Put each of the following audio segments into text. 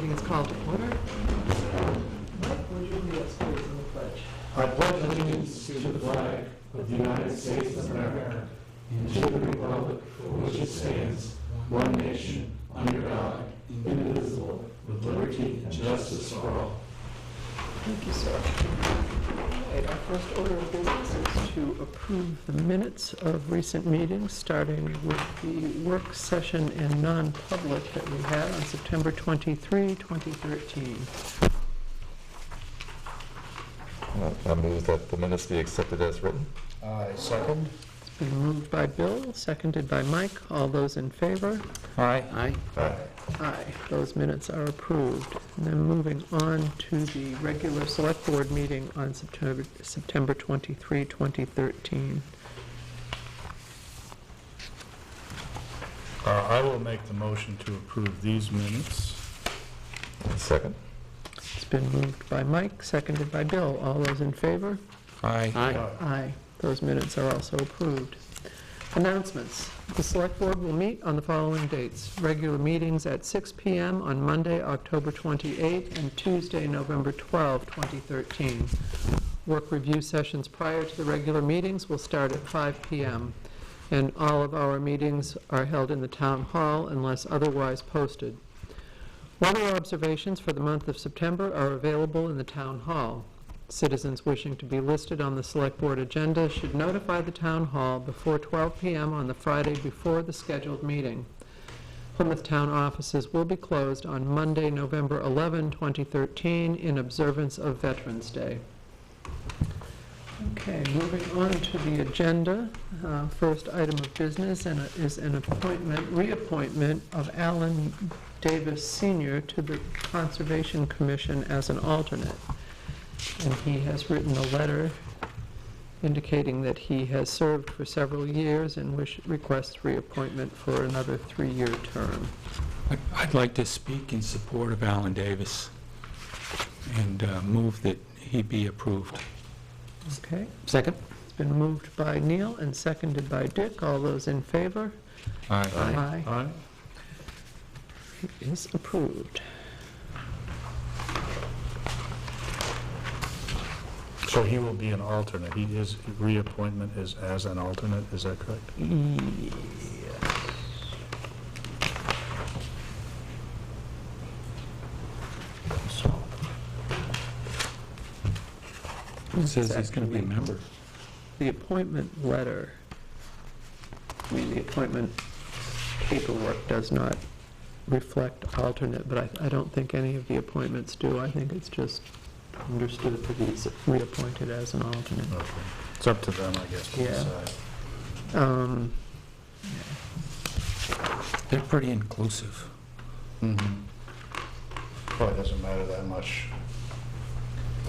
meeting is called to order. Mike, would you lead us please in the pledge? I pledge allegiance to the flag of the United States of America and to the republic for which it stands, one nation, under God, indivisible, with liberty and justice for all. Thank you, sir. All right, our first order of business is to approve the minutes of recent meetings, starting with the work session and non-public that we had on September 23, 2013. I move that the minutes be accepted as written. I second. It's been moved by Bill, seconded by Mike. All those in favor? Aye. Aye. Aye. Those minutes are approved. And then moving on to the regular select board meeting on September 23, 2013. I will make the motion to approve these minutes. Second. It's been moved by Mike, seconded by Bill. All those in favor? Aye. Aye. Those minutes are also approved. Announcements. The Select Board will meet on the following dates. Regular meetings at 6 p.m. on Monday, October 28, and Tuesday, November 12, 2013. Work review sessions prior to the regular meetings will start at 5 p.m., and all of our meetings are held in the Town Hall unless otherwise posted. Weather observations for the month of September are available in the Town Hall. Citizens wishing to be listed on the Select Board agenda should notify the Town Hall before 12 p.m. on the Friday before the scheduled meeting. Plymouth Town offices will be closed on Monday, November 11, 2013, in observance of Veterans Day. Okay, moving on to the agenda. First item of business is an reappointment of Alan Davis Sr. to the Conservation Commission as an alternate. And he has written a letter indicating that he has served for several years and requests reappointment for another 3-year term. I'd like to speak in support of Alan Davis and move that he be approved. Okay. Second. It's been moved by Neil and seconded by Dick. All those in favor? Aye. Aye. Aye. It is approved. So he will be an alternate. His reappointment is as an alternate, is that correct? Yes. It says he's going to be a member. The appointment letter, the appointment paperwork does not reflect alternate, but I don't think any of the appointments do. I think it's just understood that he's reappointed as an alternate. Okay. It's up to them, I guess, to decide. They're pretty inclusive. Mm-hmm. Probably doesn't matter that much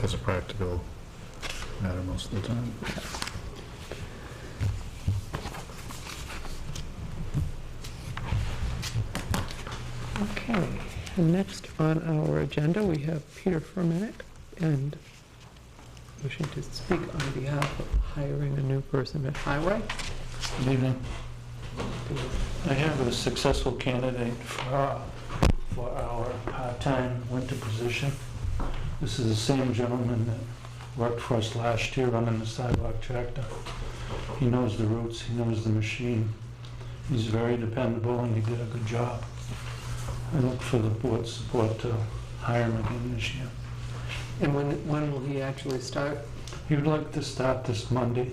as a practical matter most of the time. Okay, and next on our agenda we have Peter Fermanek, and wishing to speak on behalf of hiring a new person at Highway. Good evening. I have a successful candidate for our part-time winter position. This is the same gentleman that worked for us last year running the sidewalk tractor. He knows the routes, he knows the machine. He's very dependable and he did a good job. I look for the board's support to hire him again this year. And when will he actually start? He would like to start this Monday,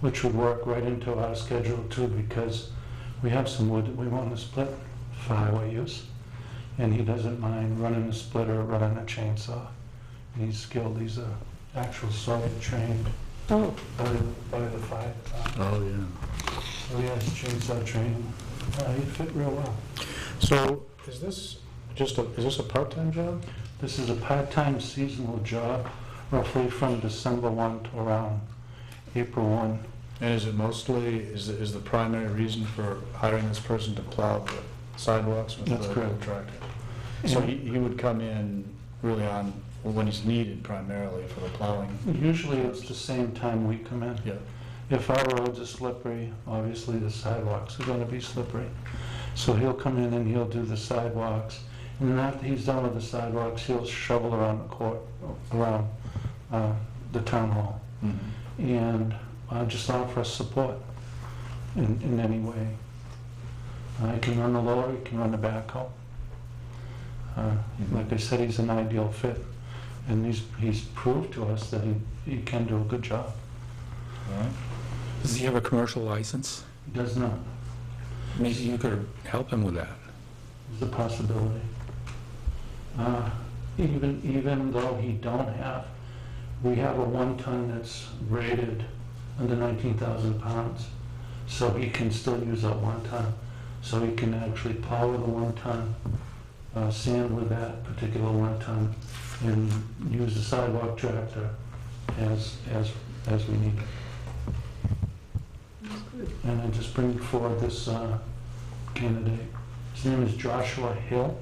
which would work right into our schedule too, because we have some wood that we want to split for highway use. And he doesn't mind running a splitter or running a chainsaw. And he's skilled. He's actual solid trained by the fire department. Oh, yeah. So he has chainsaw training. He'd fit real well. So is this a part-time job? This is a part-time seasonal job, roughly from December 1 to around April 1. And is it mostly, is the primary reason for hiring this person to plow the sidewalks with That's the correct. tractor? So he would come in really on, when he's needed primarily for the plowing? Usually it's the same time we come in. Yeah. If our roads are slippery, obviously the sidewalks are going to be slippery. So he'll come in and he'll do the sidewalks, And after he's done with the sidewalks, he'll shovel around the court, around the town hall. And just offer us support in any way. He can run the loader, he can run the backhoe. Like I said, he's an ideal fit. And he's proved to us that he can do a good job. Does he have a commercial license? He does not. Maybe you could help him with that. There's a possibility. Even though he don't have, we have a 1-ton that's rated under 19,000 pounds, so he can still use that 1-ton. So he can actually power the 1-ton, sand with that particular 1-ton, and use the sidewalk tractor as we need it. And I just bring forward this candidate. His name is Joshua Hill.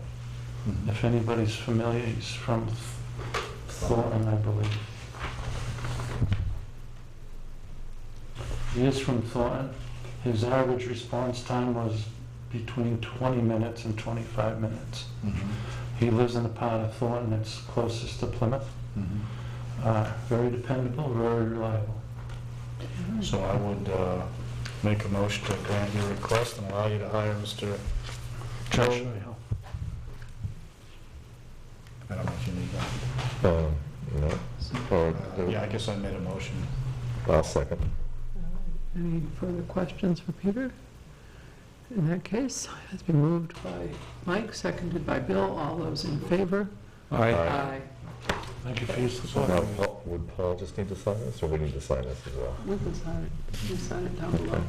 If anybody's familiar, he's from Thornton, I believe. He is from Thornton. His average response time was between 20 minutes and 25 minutes. He lives in a part of Thornton that's closest to Plymouth. Very dependable, very reliable. So I would make a motion to grant your request and allow you to hire Mr. Joshua Hill. Hill. I don't know if you need that. No, or, Yeah, I guess I made a motion. I'll second. Any further questions for Peter? In that case, it's been moved by Mike, seconded by Bill. All those in favor? Aye. Thank you for your support. Now, would Paul just need to sign this, or we need to sign this as well? We can sign it. We sign it down below. Okay.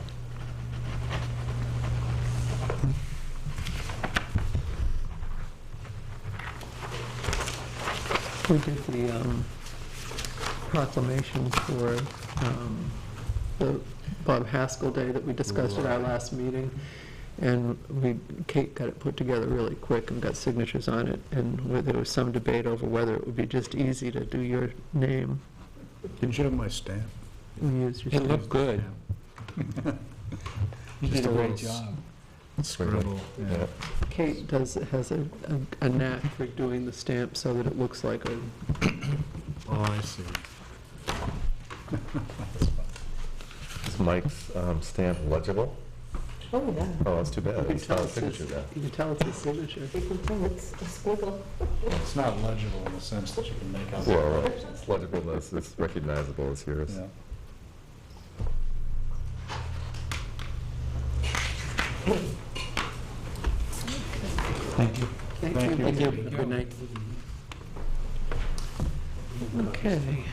We did the proclamation for the Bob Haskell Day that we discussed at our last meeting. And Kate got it put together really quick and got signatures on it. And there was some debate over whether it would be just easy to do your name. Didn't you have my stamp? We used your It stamp. looked good. You did a great job. Scribble. Yeah. Kate has a knack for doing the stamp so that it looks like a, Oh, I see. Is Mike's stamp legible? Oh, yeah. Oh, that's too bad. you can It's tell not a it's his, signature then. you can tell it's his signature. You can tell it's a squiggle. It's not legible in the sense that you can make out. Well, it's legible, it's recognizable as yours. Yeah. Thank you. Thank you. Good night. Okay.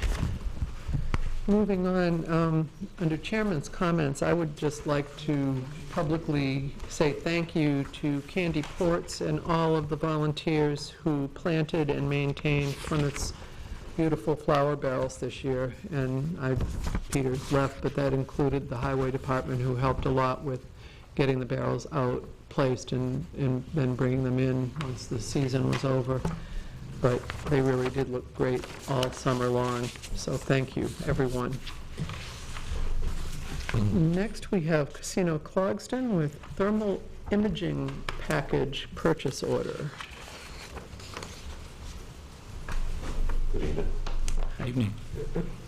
Moving on, under Chairman's comments, I would just like to publicly say thank you to Candy Ports and all of the volunteers who planted and maintained Plymouth's beautiful flower barrels this year. And Peter left, but that included the Highway Department, who helped a lot with getting the barrels out, placed, and then bringing them in once the season was over. But they really did look great all summer long, so thank you, everyone. Next, we have Casino Clogston with thermal imaging package purchase order. Good evening. Evening.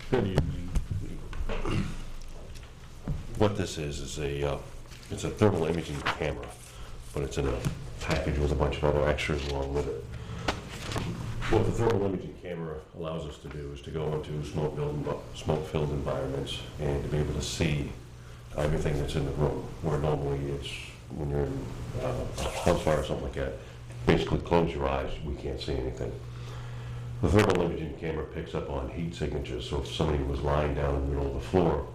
Good evening. What this is it's a thermal imaging camera, but it's in a package with a bunch of other extras along with it. What the thermal imaging camera allows us to do is to go into smoke-filled environments and to be able to see everything that's in the room, where normally it's, when you're in a house fire or something like that, basically close your eyes, we can't see anything. The thermal imaging camera picks up on heat signatures, so if somebody was lying down in the middle of the floor,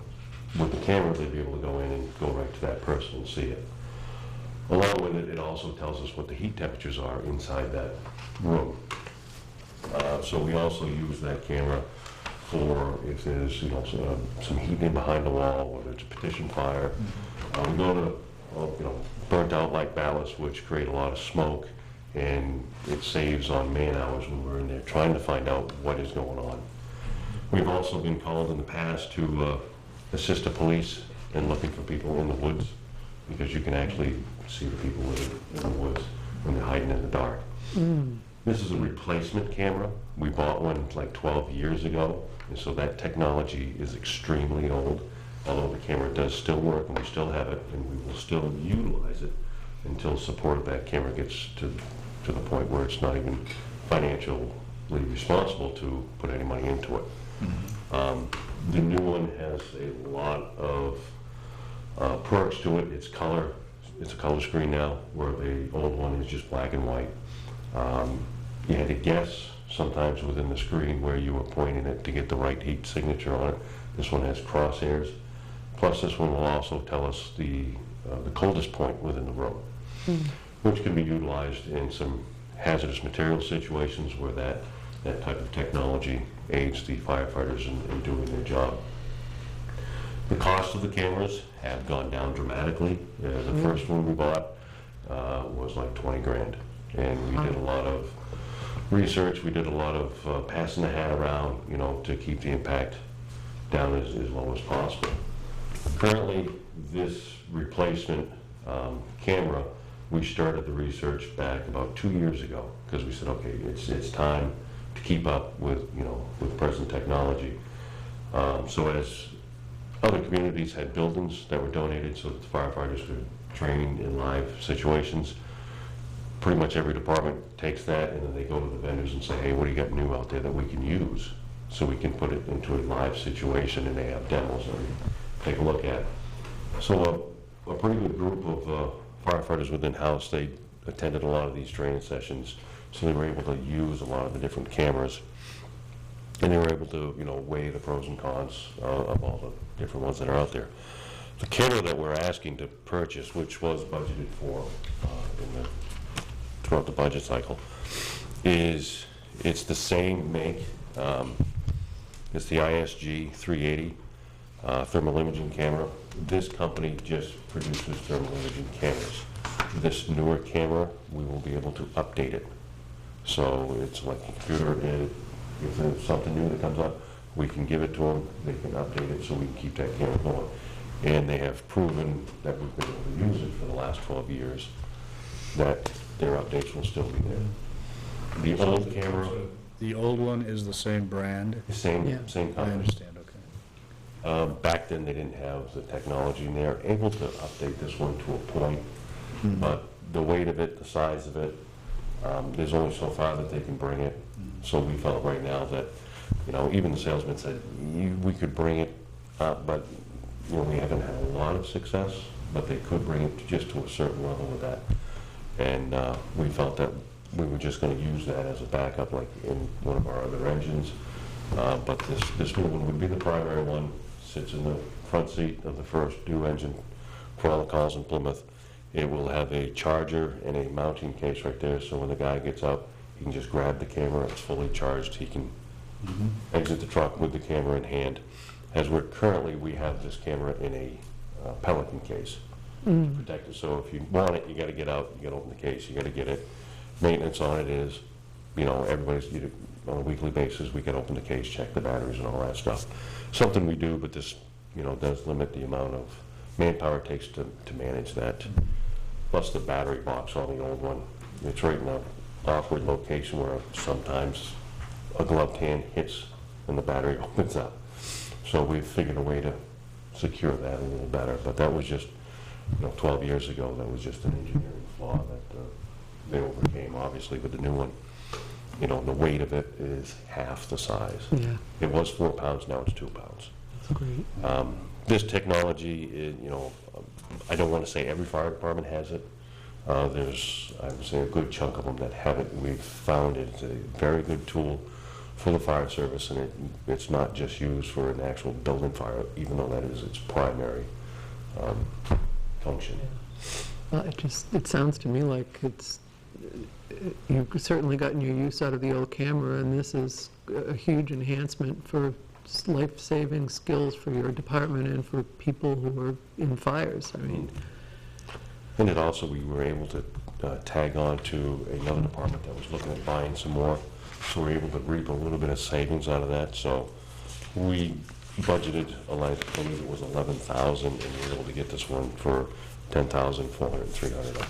with the camera they'd be able to go in and go right to that person and see it. Along with it, it also tells us what the heat temperatures are inside that room. So we also use that camera for if there's some heat in behind the wall, whether it's a petition fire. We go to burnt out light ballasts, which create a lot of smoke, and it saves on man hours when we're in there trying to find out what is going on. We've also been called in the past to assist the police in looking for people in the woods, because you can actually see the people in the woods when they're hiding in the dark. This is a replacement camera. We bought one like 12 years ago, and so that technology is extremely old, although the camera does still work, and we still have it, and we will still utilize it until support of that camera gets to the point where it's not even financially responsible to put any money into it. The new one has a lot of perks to it. It's a color screen now, where the old one is just black and white. You had to guess sometimes within the screen where you were pointing it to get the right heat signature on it. This one has crosshairs. Plus, this one will also tell us the coldest point within the room, which can be utilized in some hazardous material situations where that type of technology aids the firefighters in doing their job. The cost of the cameras have gone down dramatically. The first one we bought was like 20 grand. And we did a lot of research, we did a lot of passing the hat around, you know, to keep the impact down as low as possible. Currently, this replacement camera, we started the research back about 2 years ago, because we said, okay, it's time to keep up with, you know, with present technology. So as other communities had buildings that were donated so that the firefighters could train in live situations, pretty much every department takes that and then they go to the vendors and say, hey, what do you got new out there that we can use so we can put it into a live situation, and they have demos and take a look at. So a pretty good group of firefighters within house, they attended a lot of these training sessions, so they were able to use a lot of the different cameras, and they were able to, you know, weigh the pros and cons of all the different ones that are out there. The camera that we're asking to purchase, which was budgeted for throughout the budget cycle, it's the same make. It's the ISG 380 thermal imaging camera. This company just produces thermal imaging cameras. This newer camera, we will be able to update it. So it's like a computer, and if there's something new that comes up, we can give it to them, they can update it so we can keep that camera going. And they have proven that we've been able to use it for the last 12 years, that their updates will still be there. The old camera, The old one is the same brand? same Yeah. company. I understand, okay. Back then, they didn't have the technology, and they're able to update this one to a point, but the weight of it, the size of it, there's only so far that they can bring it. So we felt right now that, you know, even the salesman said, we could bring it up, but, you know, we haven't had a lot of success, but they could bring it just to a certain level with that. And we felt that we were just going to use that as a backup, like in one of our other engines. But this new one would be the primary one. Sits in the front seat of the first new engine for all the calls in Plymouth. It will have a charger and a mounting case right there, so when the guy gets up, he can just grab the camera. It's fully charged. He can exit the truck with the camera in hand. As we're currently, we have this camera in a Pelican case to protect it. So if you want it, you got to get out, you got to open the case, you got to get it. Maintenance on it is, you know, everybody's, on a weekly basis, we can open the case, check the batteries and all that stuff. Something we do, but this, you know, does limit the amount of manpower it takes to manage that. Plus the battery box on the old one, it's right in an awkward location where sometimes a gloved hand hits and the battery opens up. So we've figured a way to secure that a little better, but that was just, you know, 12 years ago, that was just an engineering flaw that they overcame, obviously, with the new one. You know, the weight of it is half the size. Yeah, It was 4 pounds, now it's 2 pounds. that's great. This technology, you know, I don't want to say every fire department has it. There's, I would say, a good chunk of them that have it. We've found it's a very good tool for the fire service, and it's not just used for an actual building fire, even though that is its primary function. Well, it sounds to me like you've certainly gotten your use out of the old camera, and this is a huge enhancement for life-saving skills for your department and for people who are in fires. I mean, And it also, we were able to tag on to another department that was looking at buying some more, so we're able to reap a little bit of savings out of that. So we budgeted, I believe it was $11,000, and we were able to get this one for $10,403.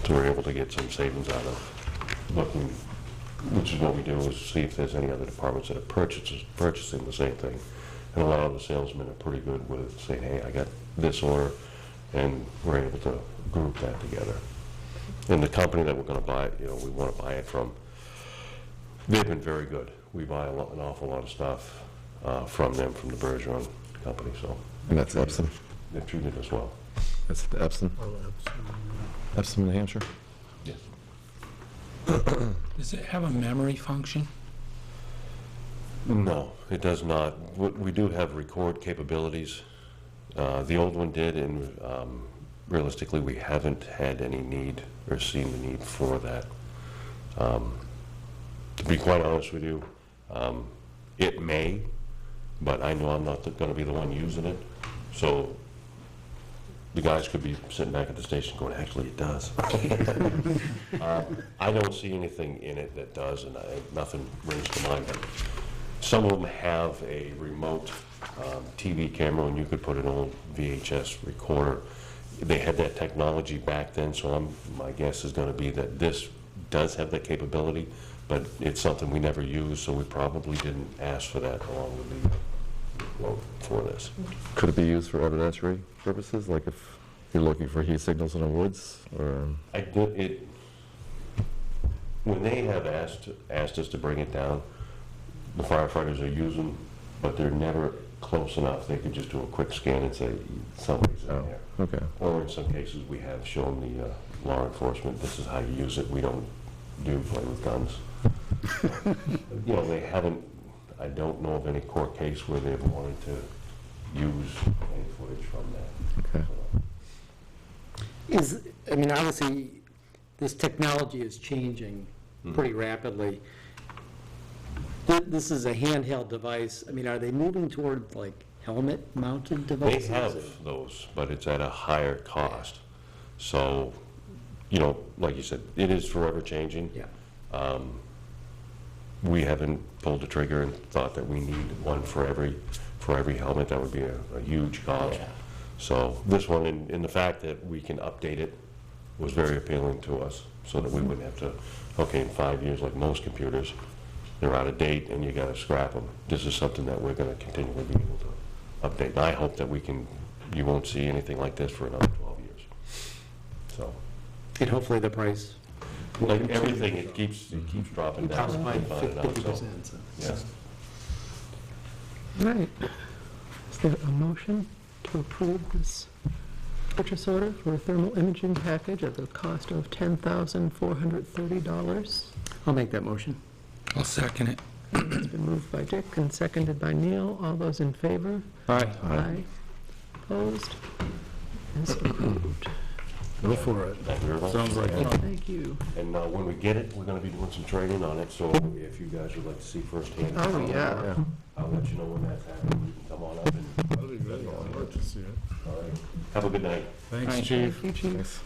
So we're able to get some savings out of looking, which is what we do, is see if there's any other departments that are purchasing the same thing. And a lot of the salesmen are pretty good with saying, hey, I got this order, and we're able to group that together. And the company that we're going to buy it, we want to buy it from, they've been very good. We buy an awful lot of stuff from them, from the Bergeron company, so. And that's Epsom. They've treated us well. That's the Epsom. Epsom, New Hampshire. Yes. Does it have a memory function? No, it does not. We do have record capabilities. The old one did, and realistically, we haven't had any need or seen the need for that. To be quite honest with you, it may, but I know I'm not going to be the one using it. So the guys could be sitting back at the station going, actually, it does. I don't see anything in it that does, and nothing rings to mind. But some of them have a remote TV camera, and you could put an old VHS recorder. They had that technology back then, so my guess is going to be that this does have that capability, but it's something we never used, so we probably didn't ask for that along with the quote for this. Could it be used for evidentiary purposes, like if you're looking for heat signals in the woods, or? When they have asked us to bring it down, the firefighters are using, but they're never close enough. They could just do a quick scan and say, somebody's in there. Okay. Or in some cases, we have shown the law enforcement, this is how you use it. We don't do play with guns. They haven't, I don't know of any court case where they've wanted to use any footage from that. Okay. Obviously, this technology is changing pretty rapidly. This is a handheld device. Are they moving toward like helmet-mounted They devices? have those, but it's at a higher cost. So, like you said, it is forever changing. Yeah. We haven't pulled the trigger and thought that we need one for every helmet. That would be a huge cost. Yeah. So this one, in the fact that we can update it, was very appealing to us, so that we wouldn't have to, okay, in 5 years, like most computers, they're out of date and you got to scrap them. This is something that we're going to continually be able to update. And I hope that you won't see anything like this for another 12 years. So, And hopefully the price. like everything, it keeps dropping down. Costs by We find it out, so, 50%. yeah. All right. Is there a motion to approve this purchase order for a thermal imaging package at the cost of $10,430? I'll make that motion. I'll second it. It's been moved by Dick and seconded by Neil. All those in favor? Aye. Aye. Opposed? It's approved. Go for it. Thank you very much. Sounds like fun. Thank you. And when we get it, we're going to be doing some training on it, so if you guys would like to see firsthand. Oh, yeah. I'll let you know when that's happening. You can come on up and, That'd be good. I'd like to see it. all right. Have a good night. Thanks, Thank chief. Thank you, Chief. Thanks.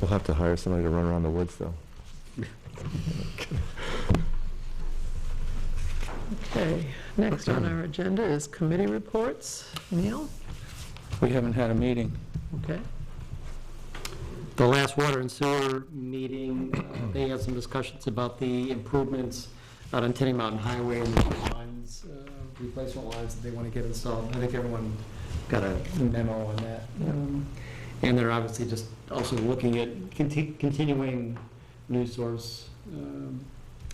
We'll have to hire somebody to run around the woods, though. Okay, next on our agenda is committee reports. Neil? We haven't had a meeting. Okay. The last water and sewer meeting, they had some discussions about the improvements out on Tenny Mountain Highway and the lines, replacement lines that they want to get installed. I think everyone got a memo on that. And they're obviously just also looking at continuing news source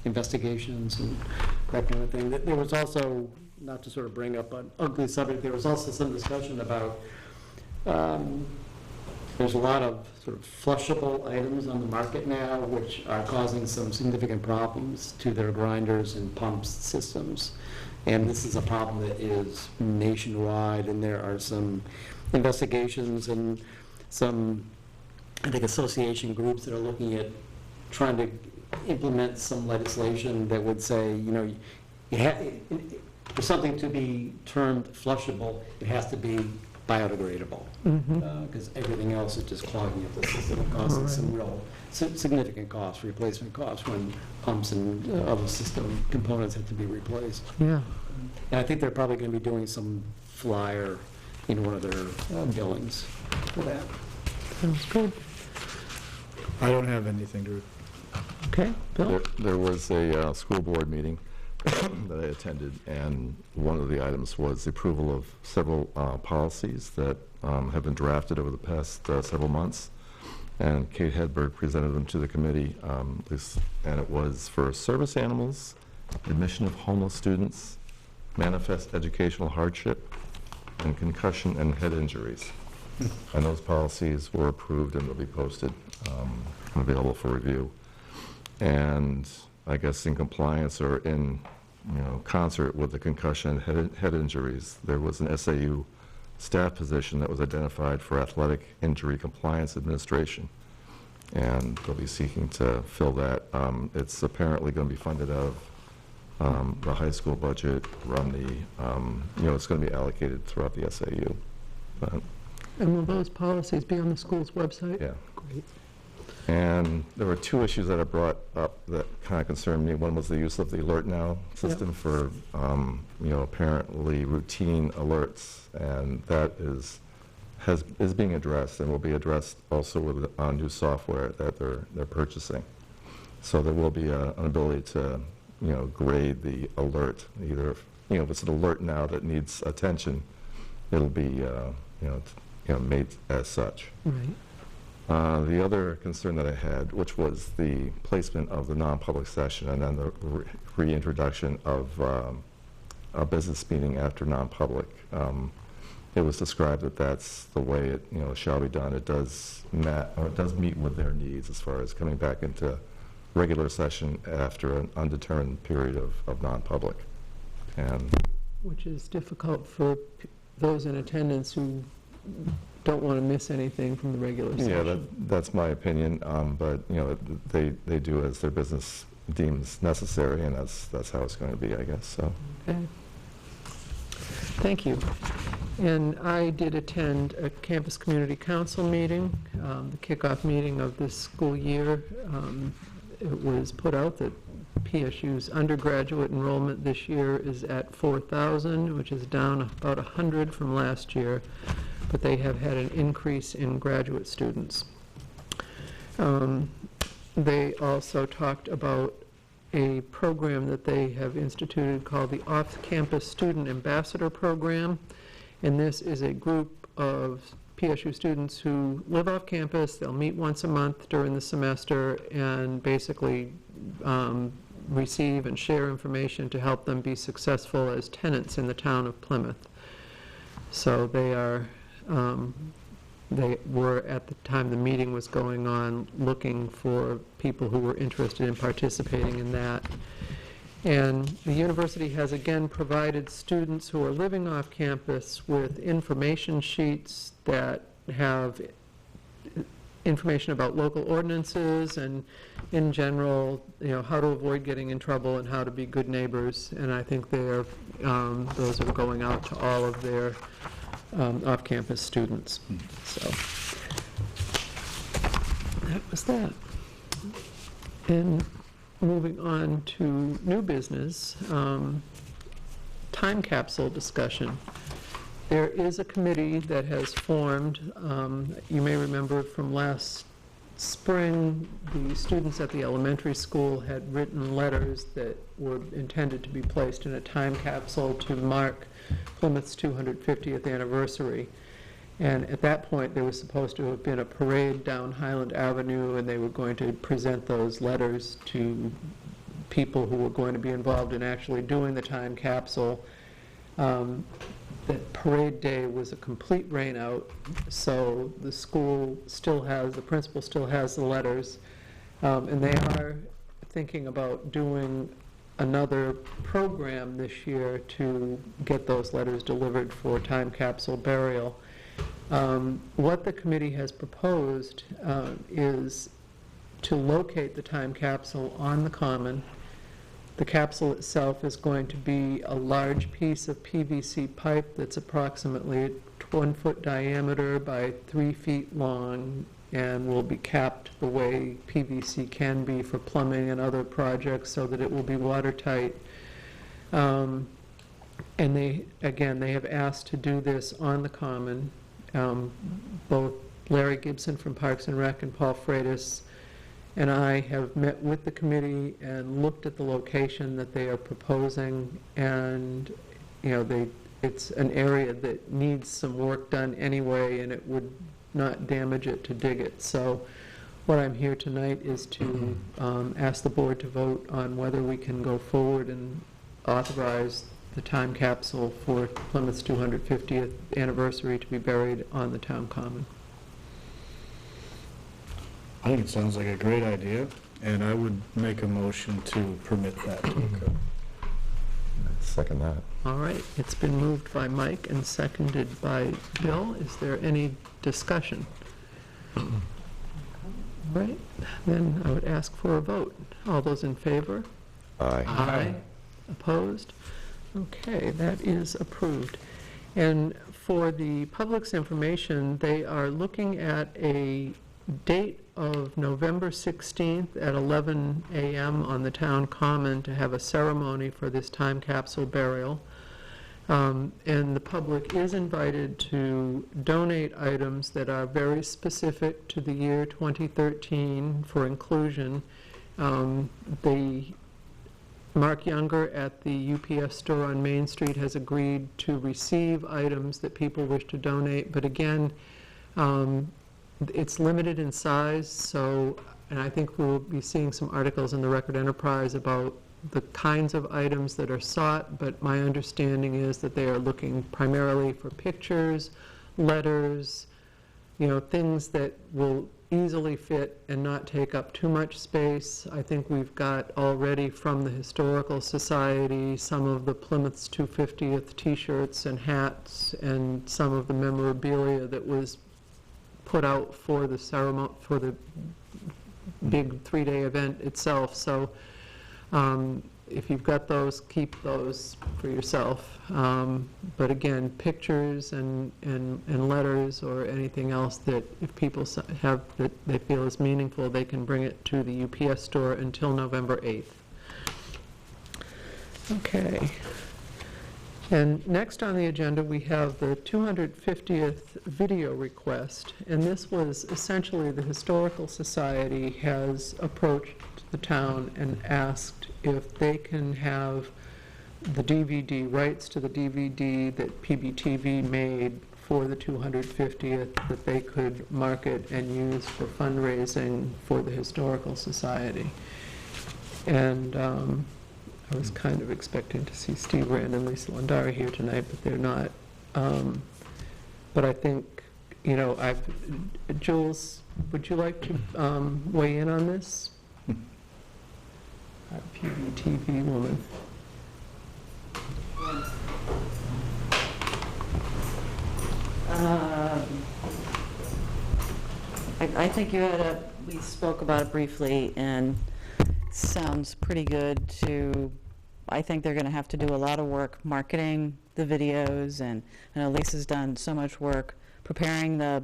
investigations and that kind of thing. There was also, not to sort of bring up an ugly subject, there was also some discussion about there's a lot of sort of flushable items on the market now which are causing some significant problems to their grinders and pumps systems. And this is a problem that is nationwide, and there are some investigations and some, I think, association groups that are looking at trying to implement some legislation that would say, for something to be termed flushable, it has to be biodegradable, because everything else is just clogging up the system and causing some real significant costs, replacement costs, when pumps and other system components have to be replaced. Yeah. And I think they're probably going to be doing some flyer in one of their billings for that. Sounds good. I don't have anything to, Okay, Bill? There was a school board meeting that I attended, and one of the items was the approval of several policies that have been drafted over the past several months. And Kate Hedberg presented them to the committee, and it was for service animals, admission of homeless students, manifest educational hardship, and concussion and head injuries. And those policies were approved and will be posted and available for review. And I guess in compliance or in concert with the concussion and head injuries, there was an SAU staff position that was identified for athletic injury compliance administration. And they'll be seeking to fill that. It's apparently going to be funded out of the high school budget, run the, it's going to be allocated throughout the SAU. But, And will those policies be on the school's website? yeah. Great. And there were two issues that I brought up that kind of concerned me. One was the use of the Alert Now system for, apparently routine alerts, and that is being addressed and will be addressed also with new software that they're purchasing. So there will be an ability to, grade the alert. Either, if it's an alert now that needs attention, it'll be, made as such. Right. The other concern that I had, which was the placement of the non-public session and then the reintroduction of a business meeting after non-public. It was described that that's the way it shall be done. It does meet with their needs as far as coming back into regular session after an undetermined period of non-public. And Which is difficult for those in attendance who don't want to miss anything from the regular session. yeah, that's my opinion. But they do as their business deems necessary, and that's how it's going to be, I guess. So. Okay. Thank you. And I did attend a campus community council meeting, the kickoff meeting of this school year. It was put out that PSU's undergraduate enrollment this year is at 4,000, which is down about 100 from last year, but they have had an increase in graduate students. They also talked about a program that they have instituted called the Off-Campus Student Ambassador Program, and this is a group of PSU students who live off campus. They'll meet once a month during the semester and basically receive and share information to help them be successful as tenants in the town of Plymouth. So they were, at the time the meeting was going on, looking for people who were interested in participating in that. And the university has again provided students who are living off campus with information sheets that have information about local ordinances and, in general, how to avoid getting in trouble and how to be good neighbors. And I think those are going out to all of their off-campus students. So that was that. And moving on to new business, time capsule discussion. There is a committee that has formed. You may remember from last spring, the students at the elementary school had written letters that were intended to be placed in a time capsule to mark Plymouth's 250th anniversary. And at that point, there was supposed to have been a parade down Highland Avenue, and they were going to present those letters to people who were going to be involved in actually doing the time capsule. That parade day was a complete rainout, so the school still has, the principal still has the letters, and they are thinking about doing another program this year to get those letters delivered for time capsule burial. What the committee has proposed is to locate the time capsule on the common. The capsule itself is going to be a large piece of PVC pipe that's approximately 1 foot diameter by 3 feet long and will be capped the way PVC can be for plumbing and other projects so that it will be watertight. And they have asked to do this on the common. Both Larry Gibson from Parks and Rec and Paul Freitas and I have met with the committee and looked at the location that they are proposing, and, it's an area that needs some work done anyway, and it would not damage it to dig it. So what I'm here tonight is to ask the board to vote on whether we can go forward and authorize the time capsule for Plymouth's 250th anniversary to be buried on the town common. I think it sounds like a great idea, and I would make a motion to permit that to occur. Second that. All right, it's been moved by Mike and seconded by Bill. Is there any discussion? All right, then I would ask for a vote. All those in favor? Aye. Aye. Opposed? Okay, that is approved. And for the public's information, they are looking at a date of November 16th at 11 a.m. on the town common to have a ceremony for this time capsule burial. And the public is invited to donate items that are very specific to the year 2013 for inclusion. Mark Younger at the UPS store on Main Street has agreed to receive items that people wish to donate, but again, it's limited in size, so, and I think we'll be seeing some articles in the Record Enterprise about the kinds of items that are sought, but my understanding is that they are looking primarily for pictures, letters, things that will easily fit and not take up too much space. I think we've got already from the Historical Society some of the Plymouth's 250th t-shirts and hats and some of the memorabilia that was put out for the ceremony, for the big 3-day event itself. So if you've got those, keep those for yourself. But again, pictures and letters or anything else that if people have that they feel is meaningful, they can bring it to the UPS store until November 8th. Okay. And next on the agenda, we have the 250th video request. And this was essentially the Historical Society has approached the town and asked if they can have the DVD, rights to the DVD that PBTV made for the 250th, that they could market and use for fundraising for the Historical Society. And I was kind of expecting to see Steve Rand and Lisa Landari here tonight, but they're not. But I think, Jules, would you like to weigh in on this? Our PBTV woman. I think we spoke about it briefly, and sounds pretty good to, I think they're going to have to do a lot of work marketing the videos, and I know Lisa's done so much work preparing the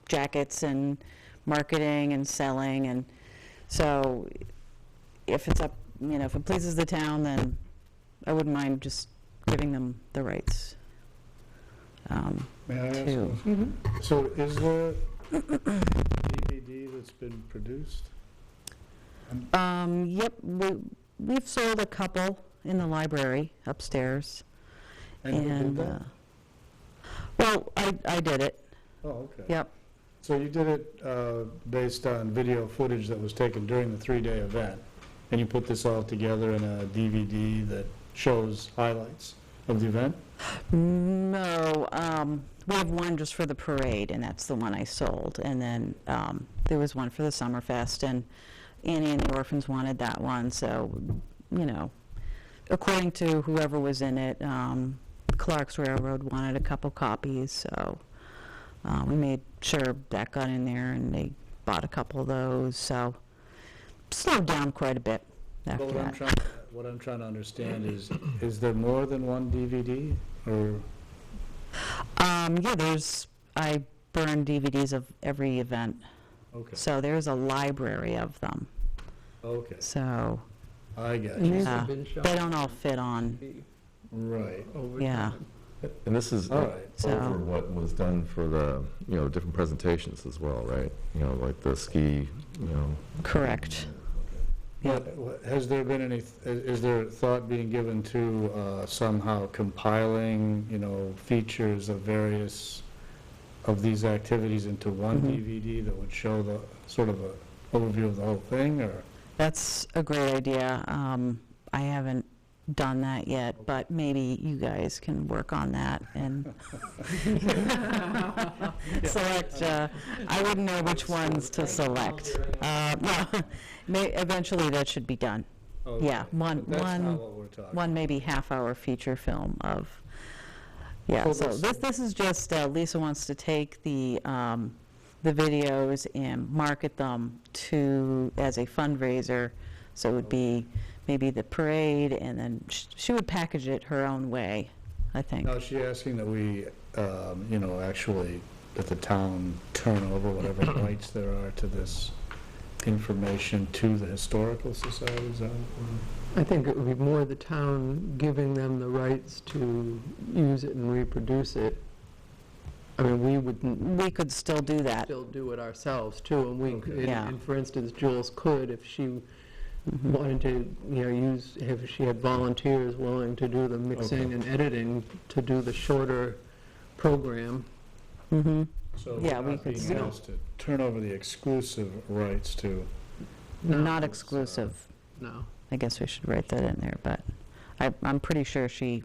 jackets and marketing and selling, and so if it's up, if it pleases the town, then I wouldn't mind just giving them the rights. May I ask? Mm-hmm. So is there a DVD that's been produced? Yep, we've sold a couple in the library upstairs. And who did that? Well, I did it. Oh, okay. Yep. So you did it based on video footage that was taken during the 3-day event, and you put this all together in a DVD that shows highlights of the event? No, we have one just for the parade, and that's the one I sold. And then there was one for the Summerfest, and Annie and the Orphans wanted that one. So, according to whoever was in it, Clark's Railroad wanted a couple copies. So we made sure that got in there, and they bought a couple of those. So slowed down quite a bit after that. What I'm trying to understand is there more than one DVD, or? Yeah, I burn DVDs of every event. Okay. So there's a library of them. Okay. So I got And you. these have been shown they don't all fit on. TV Right. over Yeah. time. And this is All right. So- over what was done for the, different presentations as well, right? Like the ski, Correct. Yep. Has there been any, is there thought being given to somehow compiling, features of various of these activities into one Mhm. DVD that would show the, sort of a overview of the whole thing, or? That's a great idea. I haven't done that yet, but maybe you guys can work on that and select, I wouldn't know which ones to select. Eventually that should be done. Okay. Yeah, But that's not what we're talking one maybe half-hour feature film of, So so this- this is just, Lisa wants to take the videos and market them as a fundraiser, so it would be maybe the parade, and then she would package it her own way, I think. Now, is she asking that we, actually, that the town turn over whatever rights there are to this information to the Historical Society? Is that what I think it would be more the town giving them the rights to use it and reproduce it. I mean, we wouldn't We could still do that. still do it ourselves too, and we, Okay. and Yeah. and for instance, Jules could, if she wanted to, if she had volunteers willing to do the mixing Okay. and editing to do the shorter program. Mm-hmm. So Yeah, we not could being still- asked to turn over the exclusive rights to, No. Not exclusive. No. I guess we should write that in there, but I'm pretty sure she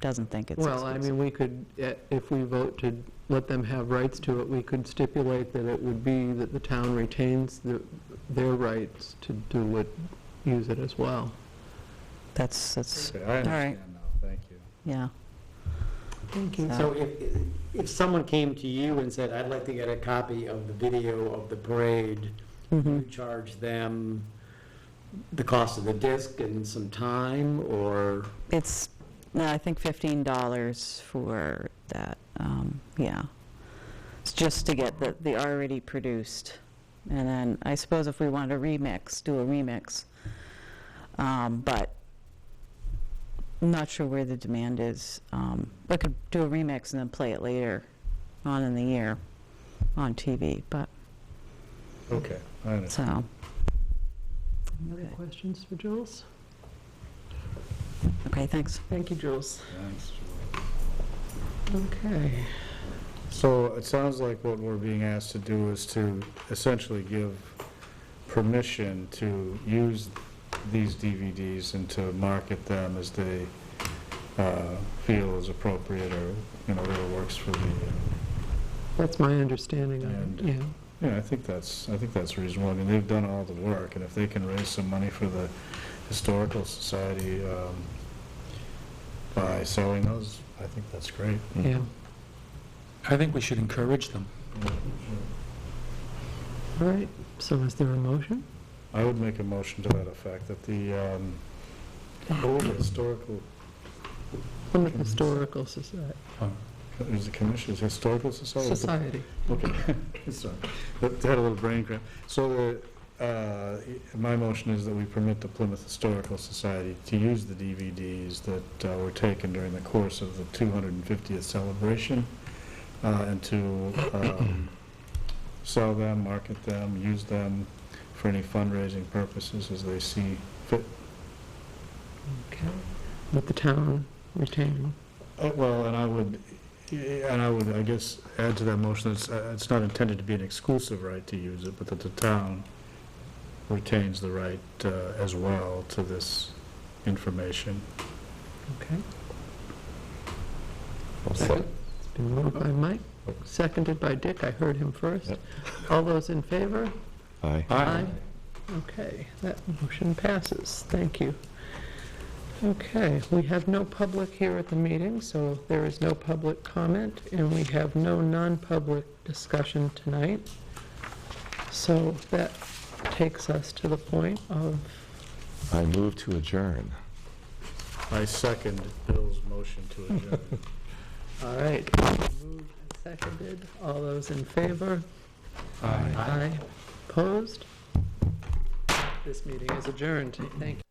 doesn't think it's Well, I exclusive. mean, we could, if we vote to let them have rights to it, we could stipulate that it would be that the town retains their rights to do it, use it as well. That's, okay, I understand now, thank you. yeah. Thank you. So if someone came to you and said, I'd like to get a copy of the video of the parade, Mhm. you charge them the cost of the disc and some time, or? It's, I think $15 for that, yeah. It's just to get the already produced. And then I suppose if we wanted to do a remix. But I'm not sure where the demand is. I could do a remix and then play it later on in the year on TV, but, Okay, I understand. so, Any other Okay. questions for Jules? okay, thanks. Thank you, Jules. Thanks. Okay. So it sounds like what we're being asked to do is to essentially give permission to use these DVDs and to market them as they feel is appropriate, or, whatever works for the, That's my understanding of And- it, yeah. yeah, I think that's reasonable. I mean, they've done all the work, and if they can raise some money for the Historical Society by selling those, I think that's great. Yeah. I think we should encourage them. All right, so is there a motion? I would make a motion to that effect, that the Historical, Plymouth Historical Society. is the commission, is Historical Society? Society. Okay, sorry, that had a little brain cramp. So my motion is that we permit the Plymouth Historical Society to use the DVDs that were taken during the course of the 250th celebration, and to sell them, market them, use them for any fundraising purposes as they see fit. Okay. With the town retaining. Well, and I would, I guess, add to that motion, it's not intended to be an exclusive right to use it, but that the town retains the right as well to this information. Okay. I'll Second. It's been moved by Mike, seconded by Dick. I heard him first. Yep. All those in favor? Aye. Aye. Okay, that motion passes. Thank you. Okay, we have no public here at the meeting, so there is no public comment, and we have no non-public discussion tonight. So that takes us to the point of, I move to adjourn. I second Bill's motion to adjourn. all right, moved and seconded. All those in favor? Aye. Aye. Opposed? This meeting is adjourned. Thank you.